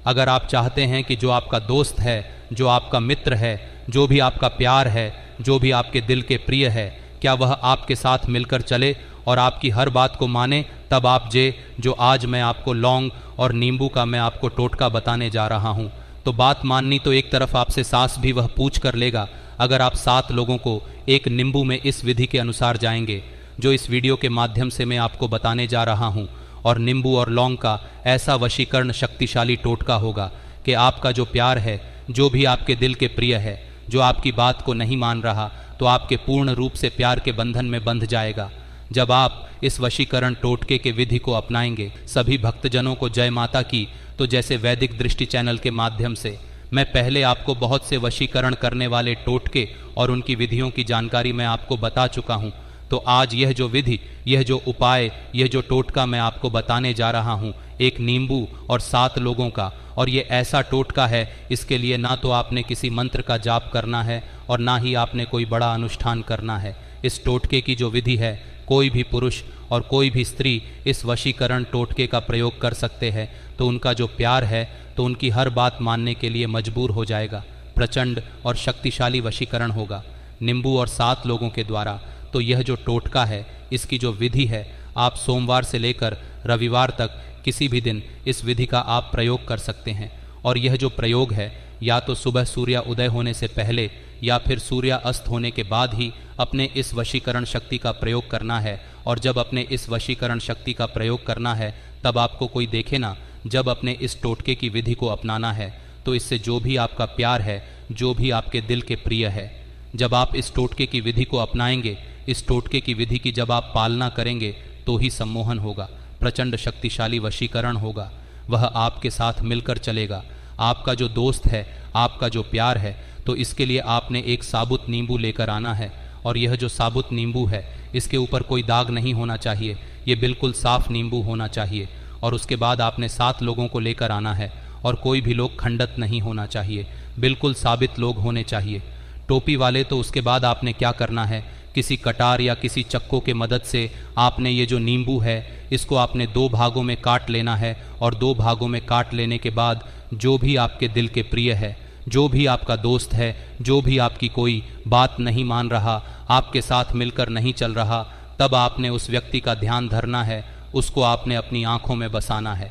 अगर आप चाहते हैं कि जो आपका दोस्त है, जो आपका मित्र है, जो भी आपका प्यार है, जो भी आपके दिल के प्रिय है, क्या वह आपके साथ मिलकर चले और आपकी हर बात को माने, तब आप जो आज मैं आपको लौंग और नींबू का मैं आपको टोटका बताने जा रहा हूँ। तो बात माननी तो एक तरफ आपसे सास भी वह पूछ कर लेगा। अगर आप 7 लोगों को एक नींबू में इस विधि के अनुसार जाएंगे जो इस वीडियो के माध्यम से मैं आपको बताने जा रहा हूँ, और नींबू और लौंग का ऐसा वशीकरण शक्तिशाली टोटका होगा कि आपका जो प्यार है, जो भी आपके दिल के प्रिय है, जो आपकी बात को नहीं मान रहा, तो आपके पूर्ण रूप से प्यार के बंधन में बंध जाएगा। जब आप इस वशीकरण टोटके के विधि को अपनाएंगे, सभी भक्तजनों को जय माता की। तो जैसे वैदिक दृष्टि चैनल के माध्यम से मैं पहले आपको बहुत से वशीकरण करने वाले टोटके और उनकी विधियों की जानकारी मैं आपको बता चुका हूँ, तो आज यह जो विधि, यह जो उपाय, यह जो टोटका मैं आपको बताने जा रहा हूँ, एक नींबू और 7 लोगों का, और ये ऐसा टोटका है, इसके लिए ना तो आपने किसी मंत्र का जाप करना है और ना ही आपने कोई बड़ा अनुष्ठान करना है। इस टोटके की जो विधि है, कोई भी पुरुष और कोई भी स्त्री इस वशीकरण टोटके का प्रयोग कर सकते हैं। तो उनका जो प्यार है, तो उनकी हर बात मानने के लिए मजबूर हो जाएगा। प्रचंड और शक्तिशाली वशीकरण होगा नींबू और 7 लोगों के द्वारा। तो यह जो टोटका है, इसकी जो विधि है, आप सोमवार से लेकर रविवार तक किसी भी दिन इस विधि का आप प्रयोग कर सकते हैं। और यह जो प्रयोग है, या तो सुबह सूर्य उदय होने से पहले या फिर सूर्य अस्त होने के बाद ही अपने इस वशीकरण शक्ति का प्रयोग करना है। और जब अपने इस वशीकरण शक्ति का प्रयोग करना है, तब आपको कोई देखे ना, जब अपने इस टोटके की विधि को अपनाना है, तो इससे जो भी आपका प्यार है, जो भी आपके दिल के प्रिय है, जब आप इस टोटके की विधि को अपनाएंगे, इस टोटके की विधि की जब आप पालना करेंगे, तो ही सम्मोहन होगा, प्रचंड शक्तिशाली वशीकरण होगा। वह आपके साथ मिलकर चलेगा। आपका जो दोस्त है, आपका जो प्यार है, तो इसके लिए आपने एक साबुत नींबू लेकर आना है। और यह जो साबुत नींबू है, इसके ऊपर कोई दाग नहीं होना चाहिए, ये बिल्कुल साफ नींबू होना चाहिए। और उसके बाद आपने 7 लोगों को लेकर आना है, और कोई भी लोग खंडत नहीं होना चाहिए, बिल्कुल साबित लोग होने चाहिए। टोपी वाले तो उसके बाद आपने क्या करना है, किसी कटार या किसी चक्कों के मदद से आपने ये जो नींबू है, इसको आपने 2 भागों में काट लेना है। और 2 भागों में काट लेने के बाद जो भी आपके दिल के प्रिय है, जो भी आपका दोस्त है, जो भी आपकी कोई बात नहीं मान रहा, आपके साथ मिलकर नहीं चल रहा, तब आपने उस व्यक्ति का ध्यान धरना है, उसको आपने अपनी आँखों में बसाना है।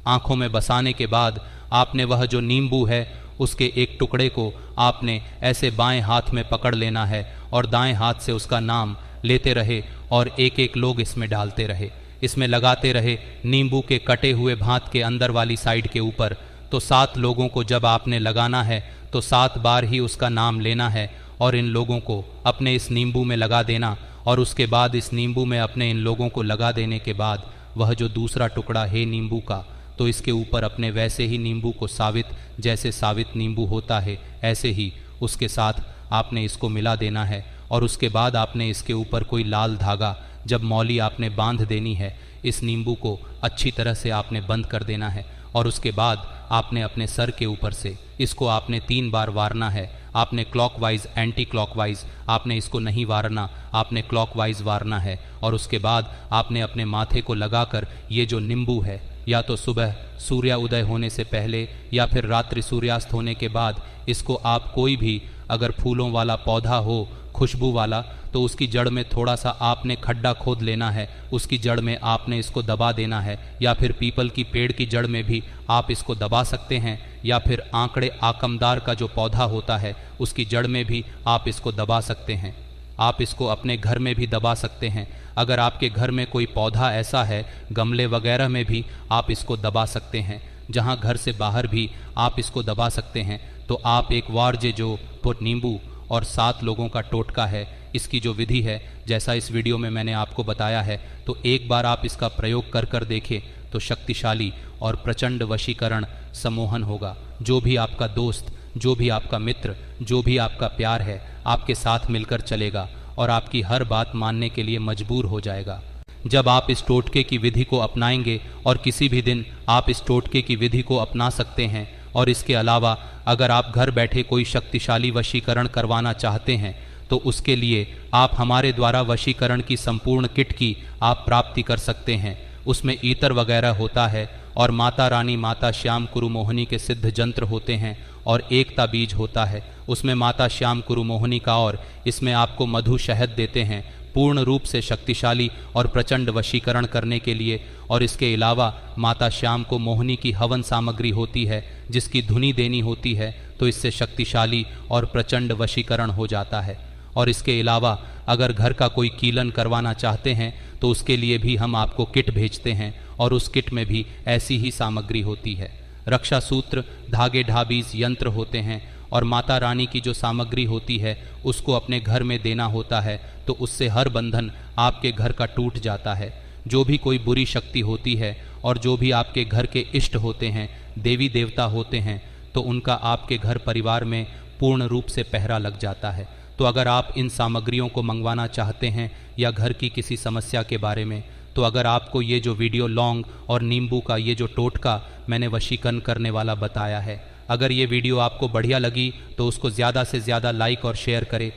आँखों में बसाने के बाद आपने वह जो नींबू है, उसके एक टुकड़े को आपने ऐसे बाएं हाथ में पकड़ लेना है और दाएं हाथ से उसका नाम लेते रहे और एक लोग इसमें डालते रहे, इसमें लगाते रहे नींबू के कटे हुए भात के अंदर वाली साइड के ऊपर। तो 7 लोगों को जब आपने लगाना है, तो 7 बार ही उसका नाम लेना है और इन लोगों को अपने इस नींबू में लगा देना। और उसके बाद इस नींबू में अपने इन लोगों को लगा देने के बाद वह जो दूसरा टुकड़ा है नींबू का, तो इसके ऊपर अपने वैसे ही नींबू को सावित, जैसे सावित नींबू होता है, ऐसे ही उसके साथ आपने इसको मिला देना है। और उसके बाद आपने इसके ऊपर कोई लाल धागा, जब मौली आपने बांध देनी है, इस नींबू को अच्छी तरह से आपने बंद कर देना है। और उसके बाद आपने अपने सर के ऊपर से इसको आपने 3 बार वारना है। आपने क्लॉकवाइज, एंटी क्लॉकवाइज आपने इसको नहीं वारना, आपने क्लॉकवाइज वारना है। और उसके बाद आपने अपने माथे को लगाकर ये जो नींबू है, या तो सुबह सूर्य उदय होने से पहले या फिर रात्रि सूर्यास्त होने के बाद, इसको आप कोई भी अगर फूलों वाला पौधा हो, खुशबू वाला, तो उसकी जड़ में थोड़ा सा आपने खड्डा खोद लेना है, उसकी जड़ में आपने इसको दबा देना है। या फिर पीपल की पेड़ की जड़ में भी आप इसको दबा सकते हैं, या फिर आंकड़े आकमदार का जो पौधा होता है, उसकी जड़ में भी आप इसको दबा सकते हैं। आप इसको अपने घर में भी दबा सकते हैं। अगर आपके घर में कोई पौधा ऐसा है, गमले वगैरह में भी आप इसको दबा सकते हैं। जहाँ घर से बाहर भी आप इसको दबा सकते हैं। तो आप एक वार जो नींबू और 7 लोगों का टोटका है, इसकी जो विधि है, जैसा इस वीडियो में मैंने आपको बताया है, तो एक बार आप इसका प्रयोग कर देखें, तो शक्तिशाली और प्रचंड वशीकरण सम्मोहन होगा। जो भी आपका दोस्त, जो भी आपका मित्र, जो भी आपका प्यार है, आपके साथ मिलकर चलेगा और आपकी हर बात मानने के लिए मजबूर हो जाएगा। जब आप इस टोटके की विधि को अपनाएंगे, और किसी भी दिन आप इस टोटके की विधि को अपना सकते हैं। और इसके अलावा अगर आप घर बैठे कोई शक्तिशाली वशीकरण करवाना चाहते हैं, तो उसके लिए आप हमारे द्वारा वशीकरण की संपूर्ण किट की आप प्राप्ति कर सकते हैं। उसमें ईतर वगैरह होता है, और माता रानी माता श्याम कुरु मोहिनी के सिद्ध जंत्र होते हैं और एकता बीज होता है, उसमें माता श्याम कुरु मोहिनी का, और इसमें आपको मधु शहद देते हैं पूर्ण रूप से शक्तिशाली और प्रचंड वशीकरण करने के लिए। और इसके अलावा माता श्याम को मोहिनी की हवन सामग्री होती है जिसकी धुनी देनी होती है, तो इससे शक्तिशाली और प्रचंड वशीकरण हो जाता है। और इसके अलावा अगर घर का कोई कीलन करवाना चाहते हैं तो उसके लिए भी हम आपको किट भेजते हैं और उस किट में भी ऐसी ही सामग्री होती है। रक्षा सूत्र, धागे, ढाबीज, यंत्र होते हैं और माता रानी की जो सामग्री होती है उसको अपने घर में देना होता है, तो उससे हर बंधन आपके घर का टूट जाता है। जो भी कोई बुरी शक्ति होती है और जो भी आपके घर के इष्ट होते हैं, देवी देवता होते हैं, तो उनका आपके घर परिवार में पूर्ण रूप से पहरा लग जाता है। तो अगर आप इन सामग्रियों को मंगवाना चाहते हैं या घर की किसी समस्या के बारे में, तो अगर आपको ये जो वीडियो लौंग और नींबू का ये जो टोटका मैंने वशीकरण करने वाला बताया है, अगर ये वीडियो आपको बढ़िया लगी तो उसको ज़्यादा से ज़्यादा लाइक और शेयर करें।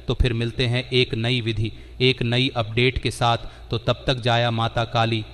तो फिर मिलते हैं एक नई विधि, एक नई अपडेट के साथ। तो तब तक जाया माता काली।